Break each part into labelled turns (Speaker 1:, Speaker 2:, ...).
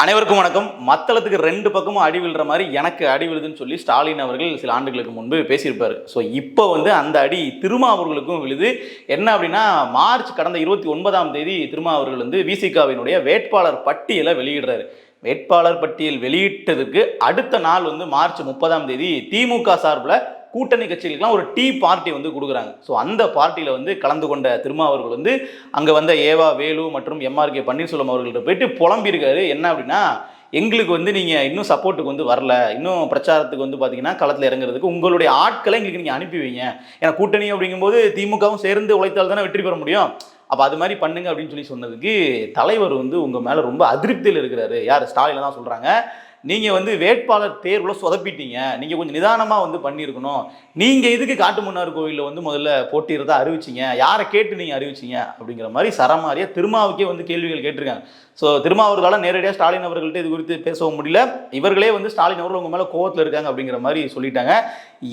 Speaker 1: அனைவருக்கும் வணக்கம். மத்தளத்துக்கு ரெண்டு பக்கமும் அடி விழுற மாதிரி எனக்கு அடி விழுதுன்னு சொல்லி ஸ்டாலின் அவர்கள் சில ஆண்டுகளுக்கு முன்பு பேசியிருப்பாரு. ஸோ இப்போ அந்த அடி திருமாவர்களுக்கும் விழுது. என்ன அப்படின்னா, மார்ச் கடந்த 29ஆம் தேதி திருமாவர்கள் விசிகாவினுடைய வேட்பாளர் பட்டியலை வெளியிடுறாரு. வேட்பாளர் பட்டியல் வெளியிட்டதுக்கு அடுத்த நாள் மார்ச் 30ஆம் தேதி திமுக சார்பில் கூட்டணி கட்சிகளுக்கெல்லாம் ஒரு டீ பார்ட்டி கொடுக்குறாங்க. ஸோ அந்த பார்ட்டியில் கலந்து கொண்ட திருமாவர்கள் அங்கே வந்த ஏவா வேலு மற்றும் எம்ஆர்கே பன்னீர்செல்வம் அவர்கள்ட்ட போயிட்டு புலம்பியிருக்காரு. என்ன அப்படின்னா, எங்களுக்கு நீங்கள் இன்னும் சப்போர்ட்டுக்கு வரல, இன்னும் பிரச்சாரத்துக்கு பார்த்தீங்கன்னா களத்தில் இறங்குறதுக்கு உங்களுடைய ஆட்களை எங்களுக்கு நீங்கள் அனுப்பி வைங்க. ஏன்னா கூட்டணி அப்படிங்கும்போது திமுகவும் சேர்ந்து உழைத்தால் தானே வெற்றி பெற முடியும். அப்போ அது மாதிரி பண்ணுங்க அப்படின்னு சொன்னதுக்கு தலைவர் உங்கள் மேலே ரொம்ப அதிருப்தியில் இருக்கிறாரு. யார்? ஸ்டாலின் தான் சொல்கிறாங்க. நீங்கள் வேட்பாளர் தேர்வில் சொதப்பிட்டீங்க, நீங்கள் கொஞ்சம் நிதானமாக பண்ணியிருக்கணும். நீங்கள் எதுக்கு காட்டுமன்னார் கோவிலில் முதல்ல போட்டியிறதா அறிவிச்சிங்க, யாரை கேட்டு நீங்கள் அறிவிச்சிங்க அப்படிங்கிற மாதிரி சரமாரியாக திருமாவுக்கே கேள்விகள் கேட்டிருக்காங்க. ஸோ திருமாவர்களால் நேரடியாக ஸ்டாலின் அவர்கள்ட்ட இது குறித்து பேசவும் முடியல. இவர்களே ஸ்டாலின் அவர்கள் உங்கள் மேலே கோவத்தில் இருக்காங்க அப்படிங்கிற மாதிரி சொல்லிட்டாங்க.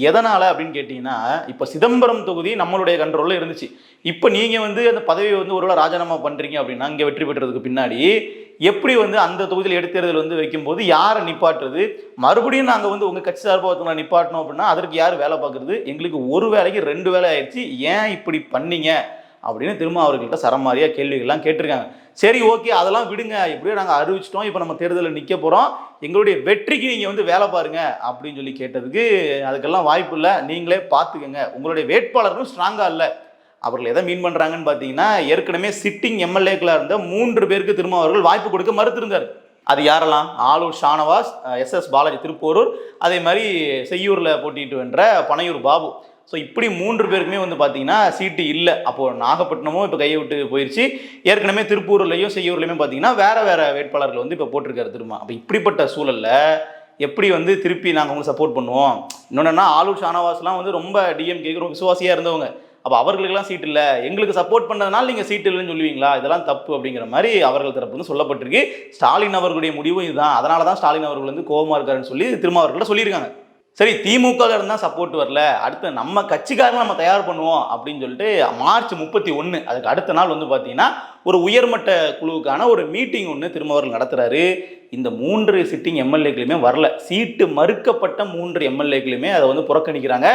Speaker 1: எதனால் அப்படின்னு கேட்டிங்கன்னா, இப்போ சிதம்பரம் தொகுதி நம்மளுடைய கண்ட்ரோலில் இருந்துச்சு. இப்போ நீங்கள் அந்த பதவியை ஒருவேளை ராஜினாமா பண்ணுறீங்க அப்படின்னா, இங்கே வெற்றி பெற்றதுக்கு பின்னாடி எப்படி அந்த தொகுதியில் இடைத்தேர்தல் வைக்கும்போது யாரை நிப்பாட்டுறது, மறுபடியும் நாங்கள் உங்கள் கட்சி சார்பாக ஒருத்தவங்களை நிப்பாட்டணும் அப்படின்னா அதற்கு யார் வேலை பார்க்குறது, எங்களுக்கு ஒரு வேலைக்கு 2 வேலை ஆயிடுச்சு, ஏன் இப்படி பண்ணீங்க அப்படின்னு திருமாவர்கள்ட்ட சரமாரியாக கேள்விகள்லாம் கேட்டிருக்காங்க. சரி, ஓகே, அதெல்லாம் விடுங்க, எப்படியோ நாங்கள் அறிவிச்சிட்டோம், இப்போ நம்ம தேர்தலில் நிற்க போகிறோம், எங்களுடைய வெற்றிக்கு நீங்கள் வேலை பாருங்க அப்படின்னு சொல்லி கேட்டதுக்கு, அதுக்கெல்லாம் வாய்ப்பு இல்லை, நீங்களே பார்த்துக்கங்க, உங்களுடைய வேட்பாளர்களும் ஸ்ட்ராங்காக இல்லை. அவர்கள் எதை மீன் பண்ணுறாங்கன்னு பார்த்தீங்கன்னா, ஏற்கனவே சிட்டிங் எம்எல்ஏக்களாக இருந்த 3 பேருக்கு திருமாவர்கள் வாய்ப்பு கொடுக்க மறுத்திருந்தார். அது யாரெல்லாம்? ஆலூர் ஷானவாஸ், எஸ்எஸ் பாலாஜி திருப்போரூர், அதே மாதிரி செய்யூரில் போட்டிட்டு வென்ற பனையூர் பாபு. ஸோ இப்படி 3 பேருக்குமே பார்த்தீங்கன்னா சீட்டு இல்லை. அப்போது நாகப்பட்டினமும் இப்போ கையை விட்டு போயிடுச்சு. ஏற்கனவே திருப்பூர்லையும் செய்யூர்லையுமே பார்த்தீங்கன்னா வேறு வேட்பாளர்கள் இப்போ போட்டிருக்காரு திரும்ப. அப்போ இப்படிப்பட்ட சூழலில் எப்படி திருப்பி நாங்கள் உங்களுக்கு சப்போர்ட் பண்ணுவோம்? இன்னொன்னா, ஆலூர் ஷானவாஸ்லாம் ரொம்ப டிஎம்கேக்கு ரொம்ப விசுவாசியாக இருந்தவங்க. அப்போ அவர்களுக்கெல்லாம் சீட் இல்லை, எங்களுக்கு சப்போர்ட் பண்ணதுனால நீங்கள் சீட் இல்லைன்னு சொல்லுவீங்களா? இதெல்லாம் தப்பு அப்படிங்கிற மாதிரி அவர்கள் தரப்பு சொல்லப்பட்டிருக்கு. ஸ்டாலின் அவர்களுடைய முடிவும் இதுதான். அதனால தான் ஸ்டாலின் அவர்கள் கோபமாக இருக்காருன்னு சொல்லி திருமாவர்கள்ட்ட சொல்லியிருக்காங்க. சரி, திமுக இருந்தால் சப்போர்ட் வரல, அடுத்து நம்ம கட்சிக்காரங்க நம்ம தயார் பண்ணுவோம் அப்படின்னு சொல்லிட்டு மார்ச் 31 அதுக்கு அடுத்த நாள் பார்த்தீங்கன்னா ஒரு உயர்மட்ட குழுவுக்கான ஒரு மீட்டிங் திருமாவர்கள் நடத்துகிறாரு. இந்த 3 சிட்டிங் எம்எல்ஏக்களுமே வரல. சீட்டு மறுக்கப்பட்ட 3 எம்எல்ஏக்களுமே அதை புறக்கணிக்கிறாங்க.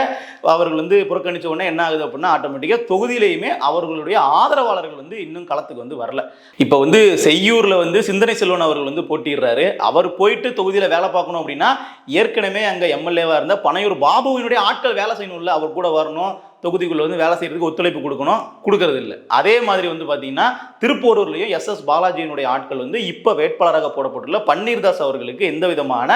Speaker 1: அவர்கள் புறக்கணித்த உடனே என்ன ஆகுது அப்படின்னா, ஆட்டோமேட்டிக்காக தொகுதியிலையுமே அவர்களுடைய ஆதரவாளர்கள் இன்னும் களத்துக்கு வரல. இப்போ செய்யூரில் சிந்தனை செல்வன் அவர்கள் போட்டிடுறாரு. அவர் போயிட்டு தொகுதியில் வேலை பார்க்கணும் அப்படின்னா, ஏற்கனவே அங்கே எம்எல்ஏவாக இருந்த பனையூர் பாபுவினுடைய ஆட்கள் வேலை செய்யணும்ல, அவர் கூட வரணும், தொகுதிக்குள்ள வேலை செய்யறதுக்கு ஒத்துழைப்பு கொடுக்கணும், கொடுக்கறது இல்லை. அதே மாதிரி பார்த்தீங்கன்னா திருப்போரூர்லையும் எஸ்எஸ் பாலாஜியினுடைய ஆட்கள் இப்போ வேட்பாளராக போடப்பட்டுள்ள பன்னீர்தாஸ் அவர்களுக்கு எந்த விதமான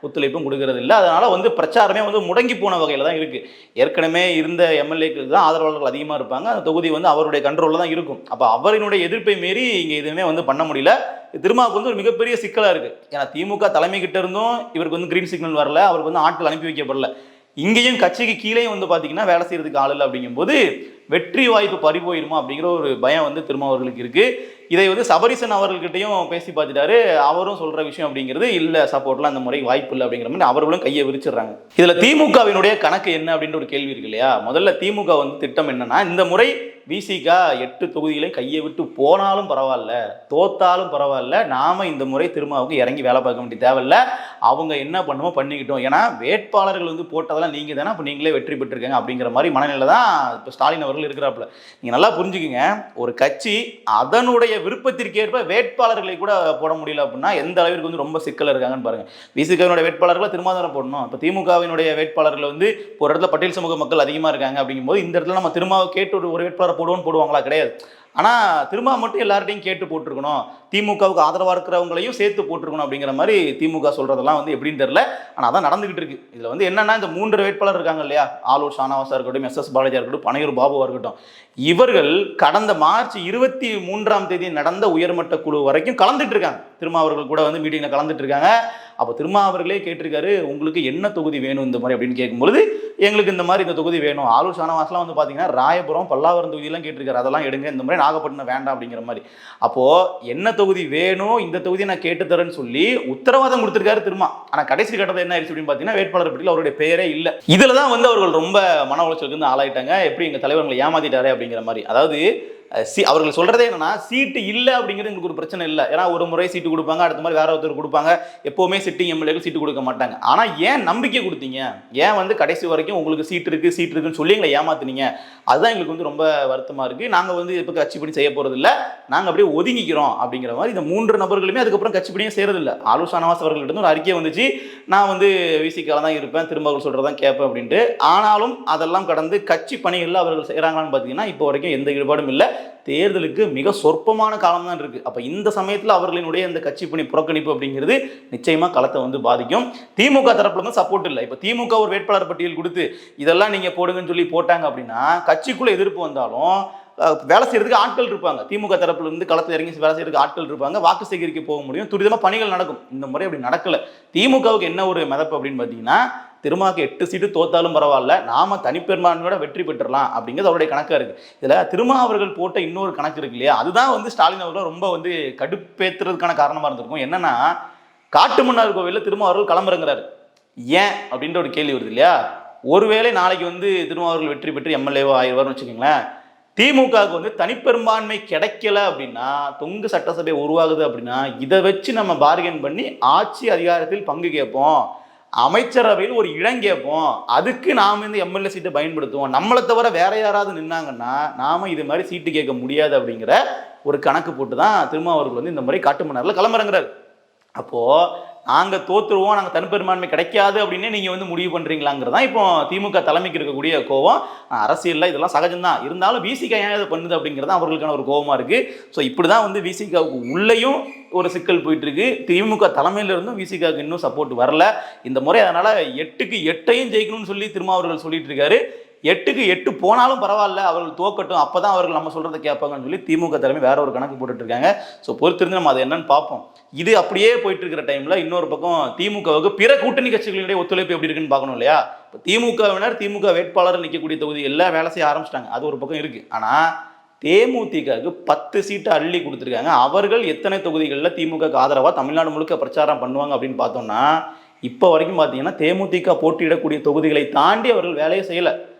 Speaker 1: ஒத்துழைப்பும் கொடுக்கறது இல்லை. அதனால பிரச்சாரமே முடங்கி போன வகையில் தான் இருக்கு. ஏற்கனவே இருந்த எம்எல்ஏக்களுக்கு தான் ஆதரவாளர்கள் அதிகமாக இருப்பாங்க. அந்த தொகுதி அவருடைய கண்ட்ரோலில் தான் இருக்கும். அப்போ அவரினுடைய எதிர்ப்பை மீறி இங்கே எதுவுமே பண்ண முடியல. திருமாவுக்கு ஒரு மிகப்பெரிய சிக்கலாக இருக்கு. ஏன்னா திமுக தலைமை கிட்ட இருந்தும் இவருக்கு கிரீன் சிக்னல் வரல, அவருக்கு ஆட்கள் அனுப்பி வைக்கப்படல. இங்கேயும் கட்சிக்கு கீழே பார்த்தீங்கன்னா வேலை செய்யறதுக்கு ஆள் இல்லை. அப்படிங்கும்போது வெற்றி வாய்ப்பு பறி போயிருமா அப்படிங்கிற ஒரு பயம் திருமாவர்களுக்கு இருக்கு. இதை சபரிசன் அவர்கள்கிட்டையும் பேசி பார்த்துட்டாரு. அவரும் சொல்ற விஷயம் அப்படிங்கிறது இல்லை, சப்போர்ட்லாம் அந்த முறை வாய்ப்பு இல்லை அப்படிங்கிற மாதிரி அவர்களும் கையை விரிச்சிடுறாங்க. இதுல திமுகவினுடைய கணக்கு என்ன அப்படின்ற ஒரு கேள்வி இருக்கு இல்லையா? முதல்ல திமுக திட்டம் என்னன்னா, இந்த முறை விசிகா 8 தொகுதிகளையும் கையை விட்டு போனாலும் பரவாயில்ல, தோத்தாலும் பரவாயில்ல, நாம இந்த முறை திருமாவுக்கு இறங்கி வேலை பார்க்க வேண்டிய தேவையில்லை, அவங்க என்ன பண்ணுமோ பண்ணிக்கிட்டோம், ஏன்னா வேட்பாளர்கள் போட்டதெல்லாம் நீங்க தானே, அப்போ நீங்களே வெற்றி பெற்றிருக்காங்க அப்படிங்கிற மாதிரி மனநிலை தான் இப்போ ஸ்டாலின் அவர்கள் இருக்கிறாப்புல. நீங்க நல்லா புரிஞ்சுக்குங்க, ஒரு கட்சி அதனுடைய விருப்பத்திற்கேற்ப வேட்பாளர்களை கூட போட முடியல அப்படின்னா எந்த அளவிற்கு ரொம்ப சிக்கல் இருக்காங்கன்னு பாருங்க. விசிகாவினுடைய வேட்பாளர்களை திருமாவளவன் போடணும். இப்போ திமுகவினுடைய வேட்பாளர்கள் ஒரு இடத்துல பட்டியல் சமூக மக்கள் அதிகமாக இருக்காங்க அப்படிங்கும்போது இந்த இடத்துல நம்ம திருமாவை கேட்டு ஒரு வேட்பாளர் போடுவாங்களா? கிடையாது. ஆனால் திரும்ப மட்டும் எல்லார்ட்டையும் கேட்டு போட்டிருக்கணும், திமுகவுக்கு ஆதரவாக இருக்கிறவங்களையும் சேர்த்து போட்டிருக்கணும் அப்படிங்கிற மாதிரி திமுக சொல்கிறதெல்லாம் எப்படின்னு தெரியல. ஆனால் அதான் நடந்துகிட்டு இருக்கு. இதில் என்னன்னா, இந்த 3 வேட்பாளர் இருக்காங்க இல்லையா, ஆலூர் ஷானவாஸாக இருக்கட்டும், எஸ்எஸ் பாலாஜியாக இருக்கட்டும், பனையூர் பாபுவாக இருக்கட்டும், இவர்கள் கடந்த மார்ச் 23ஆம் தேதி நடந்த உயர்மட்ட குழு வரைக்கும் கலந்துட்டு இருக்காங்க. திருமாவர்கள் கூட மீட்டிங்கில் கலந்துட்டு இருக்காங்க. அப்போ திருமாவர்களே கேட்டிருக்காரு, உங்களுக்கு என்ன தொகுதி வேணும் இந்த மாதிரி அப்படின்னு கேட்கும்பொழுது, எங்களுக்கு இந்த மாதிரி இந்த தொகுதி வேணும். ஆலூர் ஷானவாஸ்லாம் பார்த்தீங்கன்னா ராயபுரம் பல்லாவரம் தொகுதியெல்லாம் கேட்டிருக்காரு, அதெல்லாம் எடுங்க, இந்த மாதிரி நாகப்பட்டினம் வேண்டாம் அப்படிங்கிற மாதிரி. அப்போது என்ன தொகுதி வேணும், இந்த தொகுதியை நான் கேட்டு தரேன்னு சொல்லி உத்தரவாதம் கொடுத்துருக்காரு திருமா. ஆனால் கடைசி கட்டத்தில் என்ன ஆயிடுச்சு அப்படின்னு பார்த்தீங்கன்னா, வேட்பாளர் பட்டியலில் அவருடைய பெயரே இல்லை. இதில் தான் அவர்கள் ரொம்ப மன உளைச்சலுக்கு ஆளாயிட்டாங்க. எப்படி எங்கள் தலைவர்களை ஏமாத்திட்டாரே அப்படிங்கிற மாதிரி. அதாவது அவர்கள் சொல்றதே என்னன்னா சீட்டு இல்லை அப்படிங்கிறது எங்களுக்கு ஒரு பிரச்சனை இல்லை. ஏன்னா ஒரு முறை சீட்டு கொடுப்பாங்க, அடுத்த மாதிரி வேற ஒருத்தர் கொடுப்பாங்க, எப்பவுமே சிட்டிங் எம்எல்ஏக்கள் சீட்டு கொடுக்க மாட்டாங்க. ஆனா ஏன் நம்பிக்கை கொடுத்தீங்க, ஏன் வந்து கடைசி வரைக்கும் உங்களுக்கு சீட் இருக்குன்னு சொல்லி எங்களை ஏமாத்துனீங்க, அதுதான் எங்களுக்கு வந்து ரொம்ப வருத்தமா இருக்கு. நாங்க வந்து இப்போ கட்சி பணி செய்ய போறது இல்லை, நாங்க அப்படியே ஒதுங்கிக்கிறோம் அப்படிங்கிற மாதிரி இந்த 3 நபர்களுமே அதுக்கப்புறம் கட்சி பணியே செய்யறது இல்லை. ஆலு ஷானவாஸ் அவர்களிட்ட ஒரு அறிக்கை வந்துச்சு, நான் வந்து விசிகால தான் இருப்பேன், திரும்ப அவர்கள் சொல்றதான் கேட்பேன் அப்படின்ட்டு. ஆனாலும் அதெல்லாம் கடந்து கட்சி பணிகளில் அவர்கள் செய்யறாங்களான்னு பார்த்தீங்கன்னா இப்போ வரைக்கும் எந்த ஈடுபாடும் இல்லை. தேர்தலுக்கு மிக சொற்பமான காலம் தான் இருக்கு. அப்ப இந்த சமயத்தில் அவர்களினுடைய இந்த கட்சி பணி புறக்கணிப்பு அப்படிங்கிறது நிச்சயமா களத்தை வந்து பாதிக்கும். திமுக தரப்புல இருந்து சப்போர்ட் இல்லை. இப்ப திமுக ஒரு வேட்பாளர் பட்டியல் கொடுத்து இதெல்லாம் நீங்க போடுங்கன்னு சொல்லி போட்டாங்க அப்படின்னா கட்சிக்குள்ள எதிர்ப்பு வந்தாலும் வேலை செய்யறதுக்கு ஆட்கள் இருப்பாங்க. திமுக தரப்புல இருந்து களத்தில் இறங்கி வேலை செய்யறதுக்கு ஆட்கள் இருப்பாங்க, வாக்கு சேகரிக்க போக முடியும், துரிதமா பணிகள் நடக்கும். இந்த முறை அப்படி நடக்கல. திமுகவுக்கு என்ன ஒரு மிதப்பு அப்படின்னு பார்த்தீங்கன்னா, திருமாவுக்கு 8 சீட்டு தோத்தாலும் பரவாயில்ல, நாம தனிப்பெரும்பான்மையோட வெற்றி பெற்றலாம் அப்படிங்கிறது அவருடைய கணக்கா இருக்கு. இதுல திருமா அவர்கள் போட்ட இன்னொரு கணக்கு இருக்கு இல்லையா, அதுதான் வந்து ஸ்டாலின் அவர்கள் ரொம்ப வந்து கடுப்பேற்றுறதுக்கான காரணமா இருந்திருக்கும். என்னன்னா, காட்டுமன்னார் கோவிலில் திருமா அவர்கள் களமிறங்குறாரு. ஏன் அப்படின்ற ஒரு கேள்வி வருது இல்லையா. ஒருவேளை நாளைக்கு வந்து திருமா அவர்கள் வெற்றி பெற்று எம்எல்ஏவோ ஆயிடுவார்னு வச்சுக்கோங்களேன், திமுகவுக்கு வந்து தனிப்பெரும்பான்மை கிடைக்கல அப்படின்னா, தொங்கு சட்டசபை உருவாகுது அப்படின்னா, இதை வச்சு நம்ம பார்கெயின் பண்ணி ஆட்சி அதிகாரத்தில் பங்கு கேட்போம், அமைச்சரவையில் ஒரு இடம் கேட்போம், அதுக்கு நாம இந்த எம்எல்ஏ சீட்டை பயன்படுத்துவோம், நம்மளை தவிர வேற யாராவது நின்னாங்கன்னா நாம இது மாதிரி சீட்டு கேட்க முடியாது அப்படிங்கிற ஒரு கணக்கு போட்டு தான் திருமாவர்கள் வந்து இந்த மாதிரி காட்டுமன்னார்ல களமிறங்குறாரு. அப்போ நாங்கள் தோற்றுருவோம், நாங்கள் தனிப்பெரும்பான்மை கிடைக்காது அப்படின்னு நீங்கள் வந்து முடிவு பண்ணுறீங்களாங்கிறதா இப்போ திமுக தலைமைக்கு இருக்கக்கூடிய கோவம். அரசியலில் இதெல்லாம் சகஜம்தான், இருந்தாலும் விசிக ஏன் இதை பண்ணுது அப்படிங்கிறது அவர்களுக்கான ஒரு கோவமாக இருக்குது. ஸோ இப்படி தான் வந்து விசிகாவுக்கு உள்ளேயும் ஒரு சிக்கல் போயிட்டு இருக்கு. திமுக தலைமையிலிருந்தும் விசிகாவுக்கு இன்னும் சப்போர்ட் வரல இந்த முறை. அதனால் 8க்கு 8ஐயும் ஜெயிக்கணும்னு சொல்லி திருமாவர்கள் சொல்லிட்டு இருக்காரு. 8க்கு 8 போனாலும் பரவாயில்ல, அவர்கள் தோக்கட்டும், அப்பதான் அவர்கள் நம்ம சொல்றதை கேட்பாங்கன்னு சொல்லி திமுக தலைமை வேற ஒரு கணக்கு போட்டுட்டு இருக்காங்க. ஸோ பொறுத்திருந்து நம்ம அதை என்னன்னு பார்ப்போம். இது அப்படியே போயிட்டு இருக்கிற டைம்ல இன்னொரு பக்கம் திமுகவுக்கு பிற கூட்டணி கட்சிகளுடைய ஒத்துழைப்பு எப்படி இருக்குன்னு பார்க்கணும் இல்லையா. இப்போ திமுகவினர் திமுக வேட்பாளர் நிற்கக்கூடிய தொகுதி எல்லாம் வேலை செய்ய ஆரம்பிச்சிட்டாங்க, அது ஒரு பக்கம் இருக்கு. ஆனா தேமுதிகவுக்கு 10 சீட்டு அள்ளி கொடுத்துருக்காங்க. அவர்கள் எத்தனை தொகுதிகளில் திமுகவுக்கு ஆதரவா தமிழ்நாடு முழுக்க பிரச்சாரம் பண்ணுவாங்க அப்படின்னு பார்த்தோம்னா, இப்போ வரைக்கும் பார்த்தீங்கன்னா தேமுதிக போட்டியிடக்கூடிய தொகுதிகளை தாண்டி அவர்கள் வேலையை செய்யலை.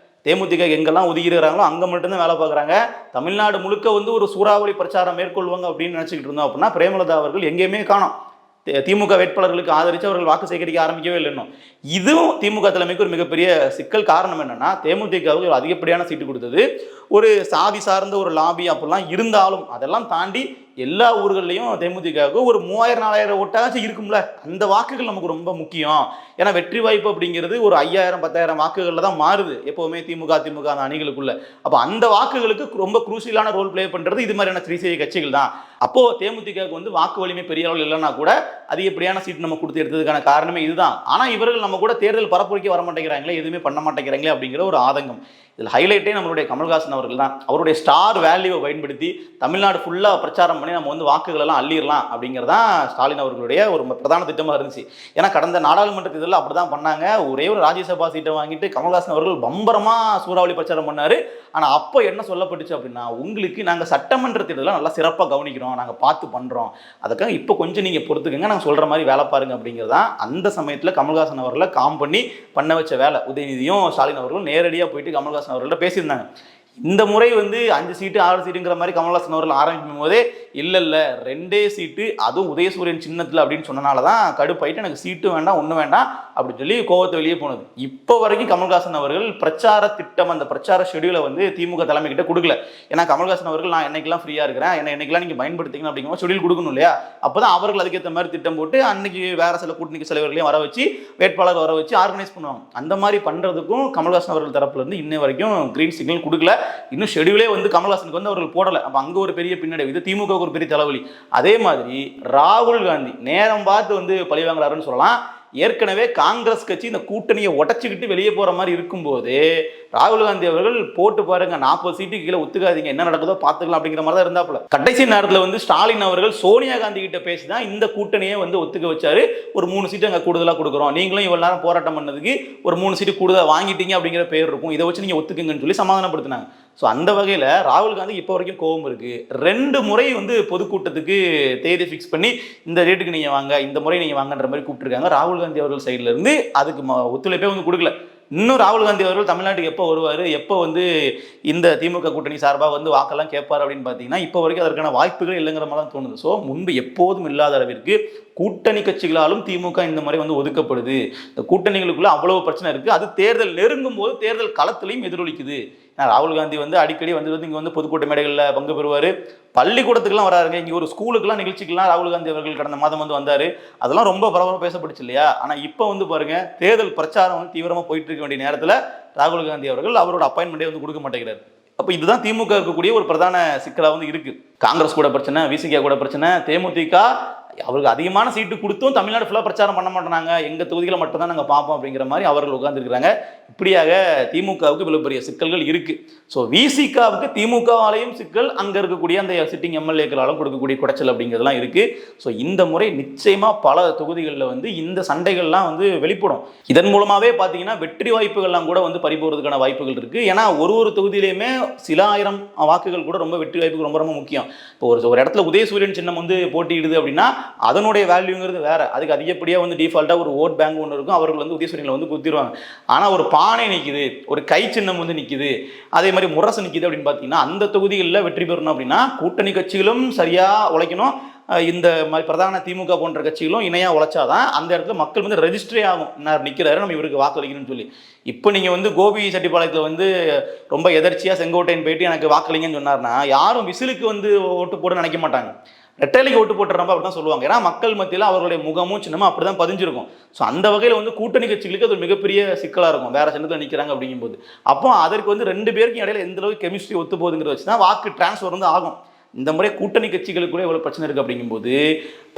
Speaker 1: தேமுதிக எங்கெல்லாம் ஒதுக்கிறாங்களோ அங்கே மட்டும்தான் வேலை பார்க்குறாங்க. தமிழ்நாடு முழுக்க வந்து ஒரு சூறாவளி பிரச்சாரம் மேற்கொள்வாங்க அப்படின்னு நினச்சிக்கிட்டு இருந்தோம் அப்படின்னா, பிரேமலதா அவர்கள் எங்கேயுமே காணோம். திமுக வேட்பாளர்களுக்கு ஆதரித்து அவர்கள் வாக்கு சேகரிக்க ஆரம்பிக்கவே இல்லை இன்னும். இதுவும் திமுக தலைமைக்கு ஒரு மிகப்பெரிய சிக்கல். காரணம் என்னன்னா, தேமுதிகவுக்கு ஒரு அதிகப்படியான சீட்டு கொடுத்தது ஒரு சாதி சார்ந்த ஒரு லாபி அப்படிலாம் இருந்தாலும் அதெல்லாம் தாண்டி எல்லா ஊர்கள்லையும் தேமுதிகவுக்கு ஒரு 3000-4000 ஓட்டாச்சும் இருக்கும்ல. அந்த வாக்குகள் நமக்கு ரொம்ப முக்கியம். ஏன்னா வெற்றி வாய்ப்பு அப்படிங்கிறது ஒரு 5000-10,000 வாக்குகளில் தான் மாறுது எப்போவுமே திமுக அந்த அணிகளுக்குள்ள. அப்போ அந்த வாக்குகளுக்கு ரொம்ப குரூசியலான ரோல் பிளே பண்ணுறது இது மாதிரியான ஸ்ரீசேரி கட்சிகள் தான். அப்போ தேமுதிகவுக்கு வந்து வாக்கு வலிமை பெரிய அளவில் இல்லைன்னா கூட அதிகப்படியான சீட் நம்ம கொடுத்து எடுத்ததுக்கான காரணமே இதுதான். ஆனால் இவர்கள் நம்ம கூட தேர்தல் பரப்புரைக்க வர மாட்டேங்கிறாங்களே, எதுவுமே பண்ண மாட்டேங்கிறாங்களே அப்படிங்கிற ஒரு ஆதங்கம். இதில் ஹைலைட்டே நம்மளுடைய கமல்ஹாசன் அவர்கள் தான். அவருடைய ஸ்டார் வேல்யூவை பயன்படுத்தி தமிழ்நாடு ஃபுல்லாக பிரச்சாரம் பண்ணி நம்ம வந்து வாக்குகள் எல்லாம் அள்ளிடலாம் அப்படிங்கிறதான் ஸ்டாலின் அவர்களுடைய ஒரு பிரதான திட்டமாக இருந்துச்சு. ஏன்னா கடந்த நாடாளுமன்ற தேர்தலில் அப்படி தான் பண்ணாங்க. ஒரே ஒரு ராஜ்யசபா சீட்டை வாங்கிட்டு கமல்ஹாசன் அவர்கள் பம்பரமாக சூறாவளி பிரச்சாரம் பண்ணார். ஆனால் அப்போ என்ன சொல்லப்பட்டுச்சு அப்படின்னா, உங்களுக்கு நாங்கள் சட்டமன்ற தேர்தலில் நல்லா சிறப்பாக கவனிக்கிறோம், நாங்கள் பார்த்து பண்ணுறோம், அதுக்காக இப்போ கொஞ்சம் நீங்கள் பொறுத்துக்கங்க, நாங்கள் சொல்கிற மாதிரி வேலை பாருங்க அப்படிங்கிறதான் அந்த சமயத்தில் கமல்ஹாசன் அவர்களை காம் பண்ணி பண்ண வச்ச வேலை. உதயநிதியும் ஸ்டாலின் அவர்களும் நேரடியாக போயிட்டு கமல்ஹாசன் அவர்கள்ட்ட பேசியிருந்தாங்க. இந்த முறை வந்து 5 சீட்டு 6 சீட்டுங்கிற மாதிரி கமல்ஹாசன் அவர்கள் ஆரம்பிக்கும் போதே இல்லை 2 சீட்டு அதுவும் உதயசூரியன் சின்னத்தில் அப்படின்னு சொன்னனால தான் கடுப்பாயிட்டு எனக்கு சீட்டு வேண்டாம் ஒன்றும் வேண்டாம் அப்படின்னு சொல்லி கோவத்தை வெளியே போனது. இப்போ வரைக்கும் கமல்ஹாசன் அவர்கள் பிரச்சார திட்டம் அந்த பிரச்சார ஷெடியூலை வந்து திமுக தலைமை கிட்ட கொடுக்கல. ஏன்னா கமல்ஹாசன் அவர்கள் நான் என்னைக்கெல்லாம் ஃப்ரீயாக இருக்கிறேன், என்னைக்கெல்லாம் நீங்கள் பயன்படுத்திக்கணும் அப்படிங்கிற ஷெடியூல் கொடுக்கணும் இல்லையா. அப்போ தான் அவர்கள் அதுக்கேற்ற மாதிரி திட்டம் போட்டு அன்னைக்கு வேற சில கூட்டணி தலைவர்களையும் வர வச்சு வேட்பாளர் வர வச்சு ஆர்கனைஸ் பண்ணுவாங்க. அந்த மாதிரி பண்ணுறதுக்கும் கமல்ஹாசன் அவர்கள் தரப்புல இருந்து இன்னை வரைக்கும் கிரீன் சிக்னல் கொடுக்கல. இன்னும் ஷெடியூலே வந்து கமல்ஹாசனுக்கு வந்து அவர்கள் போடலை. அப்போ அங்கே ஒரு பெரிய பின்னடைவு, இது திமுக ஒரு பெரிய தலைவலி. அதே மாதிரி ராகுல் காந்தி நேரம் பார்த்து வந்து பழி வாங்குறாருன்னு சொல்லலாம். ஏற்கனவே காங்கிரஸ் கட்சி இந்த கூட்டணியை உடச்சிக்கிட்டு வெளியே போற மாதிரி இருக்கும்போது ராகுல் காந்தி அவர்கள் போட்டு பாருங்க 40 சீட்டு கீழே ஒத்துக்காதீங்க, என்ன நடக்குதோ பார்த்துக்கலாம் அப்படிங்கிற மாதிரி தான் இருந்தாப்புல. கடைசி நேரத்தில் வந்து ஸ்டாலின் அவர்கள் சோனியா காந்தி கிட்ட பேசிதான் இந்த கூட்டணியை வந்து ஒத்துக்க வச்சாரு. ஒரு 3 சீட்டு அங்கே கூடுதலாக கொடுக்குறோம், நீங்களும் இவ்வளவு நேரம் போராட்டம் பண்ணதுக்கு ஒரு 3 சீட்டு கூடுதலாக வாங்கிட்டீங்க அப்படிங்கிற பேர் இருக்கும், இதை வச்சு நீங்க ஒத்துக்குங்கன்னு சொல்லி சமாதானப்படுத்தினாங்க. ஸோ அந்த வகையில் ராகுல் காந்தி இப்போ வரைக்கும் கோபம் இருக்கு. 2 முறை வந்து பொதுக்கூட்டத்துக்கு தேதி ஃபிக்ஸ் பண்ணி இந்த டேட்டுக்கு நீங்கள் வாங்க, இந்த முறை நீங்கள் வாங்கன்ற மாதிரி கூப்பிட்டுருக்காங்க. ராகுல் காந்தி அவர்கள் சைடில் இருந்து அதுக்கு ஒத்துழைப்பே வந்து கொடுக்கல. இன்னும் ராகுல் காந்தி அவர்கள் தமிழ்நாட்டுக்கு எப்போ வருவார், எப்போ வந்து இந்த திமுக கூட்டணி சார்பாக வந்து வாக்கெல்லாம் கேட்பார் அப்படின்னு பார்த்தீங்கன்னா இப்போ வரைக்கும் அதற்கான வாய்ப்புகள் இல்லைங்கிற மாதிரி தான் தோணுது. ஸோ முன்பு எப்போதும் இல்லாத அளவிற்கு கூட்டணி கட்சிகளாலும் திமுக இந்த முறை வந்து ஒதுக்கப்படுது. இந்த கூட்டணிகளுக்குள்ள அவ்வளவு பிரச்சனை இருக்குது. அது தேர்தல் நெருங்கும் போது தேர்தல் களத்திலையும் எதிரொலிக்குது. ராகுல் காந்தி வந்து அடிக்கடி வந்து இங்கே வந்து பொதுக்கூட்ட மேடைகளில் பங்கு பெறுவார். பள்ளிக்கூடத்துக்குலாம் வராருங்க. இங்கே ஒரு ஸ்கூலுக்குலாம் நிகழ்ச்சிக்கெல்லாம் ராகுல் காந்தி அவர்கள் கடந்த மாதம் வந்து வந்தார். அதெல்லாம் ரொம்ப பரபரப்பாக பேசப்பட்டுச்சு இல்லையா? ஆனால் இப்போ வந்து பாருங்க, தேர்தல் பிரச்சாரம் வந்து தீவிரமாக போயிட்டு இருக்க வேண்டிய நேரத்தில் ராகுல் காந்தி அவர்கள் அவரோட அப்பாயின்மெண்ட்டே வந்து கொடுக்க மாட்டேங்கிறார். அப்போ இதுதான் திமுக இருக்கக்கூடிய ஒரு பிரதான சிக்கலாக வந்து இருக்கு. காங்கிரஸ் கூட பிரச்சனை, விசிகா கூட பிரச்சனை, தேமுதிக அவருக்கு அதிகமான சீட்டு கொடுத்தும் தமிழ்நாடு ஃபுல்லாக பிரச்சாரம் பண்ண மாட்டேனாங்க, எங்கள் தொகுதிகளை மட்டும் தான் நாங்கள் பார்ப்போம் அப்படிங்கிற மாதிரி அவர்கள் உட்கார்ந்துருக்கிறாங்க. இப்படியாக திமுகவுக்கு இவ்வளவு பெரிய சிக்கல்கள் இருக்கு. ஸோ விசிகாவுக்கு திமுகவாலையும் சிக்கல், அங்கே இருக்கக்கூடிய அந்த சிட்டிங் எம்எல்ஏக்களாலும் கொடுக்கக்கூடிய குடைச்சல் அப்படிங்கிறதுலாம் இருக்கு. ஸோ இந்த முறை நிச்சயமா பல தொகுதிகளில் வந்து இந்த சண்டைகள்லாம் வந்து வெளிப்படும். இதன் மூலமாகவே பார்த்தீங்கன்னா வெற்றி வாய்ப்புகள்லாம் கூட வந்து பறிபோறதுக்கான வாய்ப்புகள் இருக்கு. ஏன்னா ஒரு தொகுதியிலையுமே சில ஆயிரம் வாக்குகள் கூட ரொம்ப வெற்றி வாய்ப்புக்கு ரொம்ப ரொம்ப முக்கியம். இப்போ ஒரு இடத்துல உதயசூரியன் சின்னம் வந்து போட்டியிடுது அப்படின்னா அதனுடைய வேல்யூங்கிறது வேற. அதுக்கு அதிகப்படியாக வந்து டிஃபால்ட்டாக ஒரு ஓட் பேங்க் ஒன்று இருக்கும். அவர்கள் வந்து உதயசூரியனில் வந்து குத்திடுவாங்க. ஆனால் ஒரு பானை நிற்கிது, ஒரு கை சின்னம் வந்து நிற்கிது, அதே மாதிரி முரசு நிற்கிது அப்படின்னு பார்த்தீங்கன்னா அந்த தொகுதிகளில் வெற்றி பெறணும் அப்படின்னா கூட்டணி கட்சிகளும் சரியாக உழைக்கணும். இந்த மாதிரி பிரதான திமுக போன்ற கட்சிகளும் இணையாக உழைச்சாதான் அந்த இடத்துல மக்கள் வந்து ரெஜிஸ்ட்ரே ஆகும். இன்னார் நிற்கிறாரு, நம்ம இவருக்கு வாக்களிக்கணும்னு சொல்லி. இப்போ நீங்கள் வந்து கோபி செட்டிப்பாளையத்தில் வந்து ரொம்ப எதர்ச்சியாக செங்கோட்டையன் போயிட்டு எனக்கு வாக்களிங்கன்னு சொன்னார்னா யாரும் விசிலுக்கு வந்து ஓட்டு போட நினைக்க மாட்டாங்க. ரெட்டைலைக்கு ஓட்டு போட்டுறப்ப அப்படி தான் சொல்லுவாங்க. ஏன்னா மக்கள் மத்தியில் அவர்களுடைய முகமும் சின்னமும் அப்படி தான் பதிஞ்சிருக்கும். ஸோ அந்த வகையில் வந்து கூட்டணி கட்சிகளுக்கு அது ஒரு மிகப்பெரிய சிக்கலாக இருக்கும். வேற சின்னத்தில் நிற்கிறாங்க அப்படிங்கும்போது அப்போ அதற்கு வந்து ரெண்டு பேருக்கும் இடையில எந்த அளவுக்கு கெமிஸ்ட்ரி ஒத்து போகுதுங்கிறத வச்சு தான் வாக்கு டிரான்ஸ்ஃபர் வந்து ஆகும். இந்த முறை கூட்டணி கட்சிகளுக்குள்ளே எவ்வளோ பிரச்சனை இருக்குது அப்படிங்கும்போது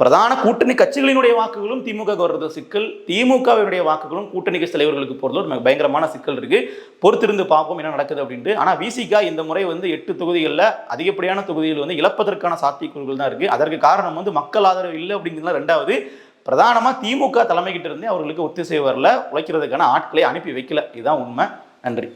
Speaker 1: பிரதான கூட்டணி கட்சிகளினுடைய வாக்குகளும் திமுக வர்றது சிக்கல், திமுகவினுடைய வாக்குகளும் கூட்டணி கட்சி தலைவர்களுக்கு போகிறது ஒரு பயங்கரமான சிக்கல் இருக்குது. பொறுத்திருந்து பார்ப்போம் என்ன நடக்குது அப்படின்ட்டு. ஆனால் விசிகா இந்த முறை வந்து 8 தொகுதிகளில் அதிகப்படியான தொகுதிகள் வந்து இழப்பதற்கான சாத்தியக்கூறுகள் தான் இருக்குது. அதற்கு காரணம் வந்து மக்கள் ஆதரவு இல்லை அப்படிங்கிறதுலாம் ரெண்டாவது. பிரதானமாக திமுக தலைமைக்கிட்ட இருந்தே அவர்களுக்கு ஒத்திசைவு வரல, உழைக்கிறதுக்கான ஆட்களை அனுப்பி வைக்கல. இதுதான் உண்மை. நன்றி.